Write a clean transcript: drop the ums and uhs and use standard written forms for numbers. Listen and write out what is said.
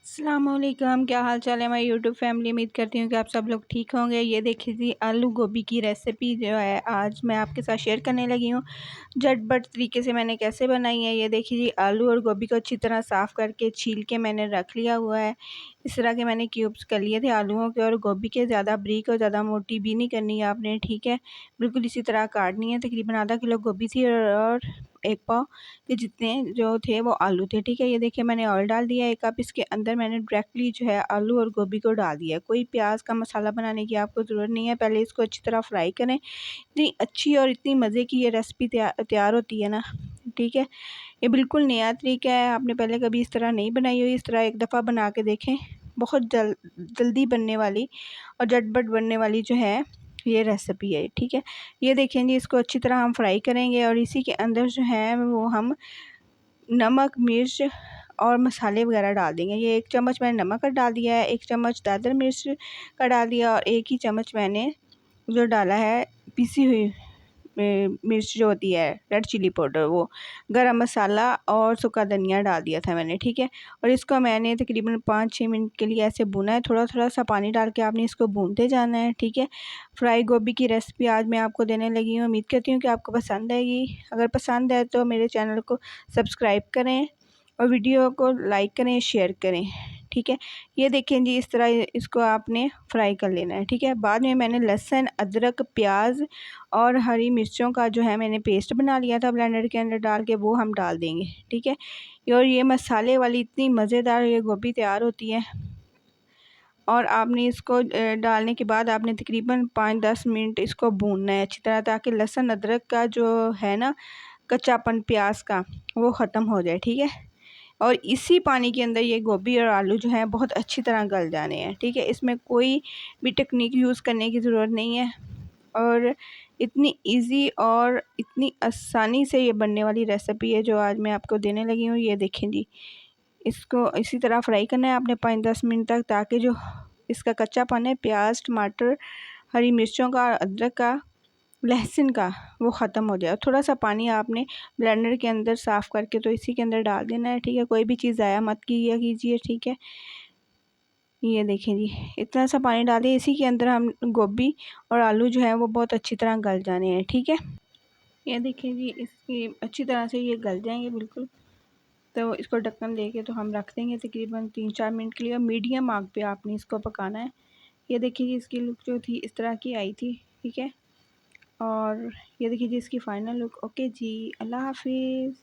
अस्सलामुअलैकुम, क्या हाल चाल है हमारी यूट्यूब फैमिली। उम्मीद करती हूँ कि आप सब लोग ठीक होंगे। ये देखिए जी, आलू गोभी की रेसिपी जो है आज मैं आपके साथ शेयर करने लगी हूँ। झटपट तरीके से मैंने कैसे बनाई है। ये देखिए जी, आलू और गोभी को अच्छी तरह साफ़ करके छील के मैंने रख लिया हुआ है। इस तरह के मैंने क्यूब्स कर लिए थे आलूओं के और गोभी के। ज़्यादा बारीक और ज़्यादा मोटी भी नहीं करनी है आपने, ठीक है। बिल्कुल इसी तरह काटनी है। तकरीबन आधा किलो गोभी थी और 1 पाव के जितने जो थे वो आलू थे, ठीक है। ये देखिए मैंने ऑयल डाल दिया 1 कप। इसके अंदर मैंने डायरेक्टली जो है आलू और गोभी को डाल दिया। कोई प्याज का मसाला बनाने की आपको ज़रूरत नहीं है। पहले इसको अच्छी तरह फ्राई करें। इतनी अच्छी और इतनी मज़े की ये रेसिपी तैयार होती है ना, ठीक है। ये बिल्कुल नया तरीका है, आपने पहले कभी इस तरह नहीं बनाई हुई। इस तरह एक दफ़ा बना के देखें। बहुत जल्दी बनने वाली और झटपट बनने वाली जो है ये रेसिपी है, ठीक है। ये देखें जी, इसको अच्छी तरह हम फ्राई करेंगे और इसी के अंदर जो है वो हम नमक, मिर्च और मसाले वगैरह डाल देंगे। ये 1 चम्मच मैंने नमक का डाल दिया है, 1 चम्मच दादर मिर्च का डाल दिया और 1 ही चम्मच मैंने जो डाला है पिसी हुई मिर्च जो होती है रेड चिली पाउडर, वो गरम मसाला और सूखा धनिया डाल दिया था मैंने, ठीक है। और इसको मैंने तकरीबन 5-6 मिनट के लिए ऐसे भुना है। थोड़ा थोड़ा सा पानी डाल के आपने इसको भूनते जाना है, ठीक है। फ्राई गोभी की रेसिपी आज मैं आपको देने लगी हूँ। उम्मीद करती हूँ कि आपको पसंद आएगी। अगर पसंद है तो मेरे चैनल को सब्सक्राइब करें और वीडियो को लाइक करें, शेयर करें, ठीक है। ये देखें जी, इस तरह इसको आपने फ्राई कर लेना है, ठीक है। बाद में मैंने लहसुन, अदरक, प्याज और हरी मिर्चों का जो है मैंने पेस्ट बना लिया था ब्लेंडर के अंदर डाल के, वो हम डाल देंगे, ठीक है। और ये मसाले वाली इतनी मज़ेदार ये गोभी तैयार होती है। और आपने इसको डालने के बाद आपने तकरीबन 5-10 मिनट इसको भूनना है अच्छी तरह, ताकि लहसुन अदरक का जो है ना कच्चापन प्याज का वो ख़त्म हो जाए, ठीक है। और इसी पानी के अंदर ये गोभी और आलू जो है बहुत अच्छी तरह गल जाने हैं, ठीक है। इसमें कोई भी टेक्निक यूज़ करने की ज़रूरत नहीं है और इतनी इजी और इतनी आसानी से ये बनने वाली रेसिपी है जो आज मैं आपको देने लगी हूँ। ये देखें जी, इसको इसी तरह फ्राई करना है आपने 5-10 मिनट तक, ताकि जो इसका कच्चापन है प्याज, टमाटर, हरी मिर्चों का, अदरक का, लहसुन का, वो ख़त्म हो जाए। थोड़ा सा पानी आपने ब्लेंडर के अंदर साफ़ करके तो इसी के अंदर डाल देना है, ठीक है। कोई भी चीज़ ज़ाया मत कीजिए, ठीक है। ये देखें जी, इतना सा पानी डाल दिए। इसी के अंदर हम गोभी और आलू जो है वो बहुत अच्छी तरह गल जाने हैं, ठीक है। ये देखें जी, इसकी अच्छी तरह से ये गल जाएंगे बिल्कुल। तो इसको ढक्कन दे के तो हम रख देंगे तकरीबन 3-4 मिनट के लिए। मीडियम आग पे आपने इसको पकाना है। ये देखिए जी, इसकी लुक जो थी इस तरह की आई थी, ठीक है। और ये देखिए जी इसकी फ़ाइनल लुक। ओके जी, अल्लाह हाफिज़।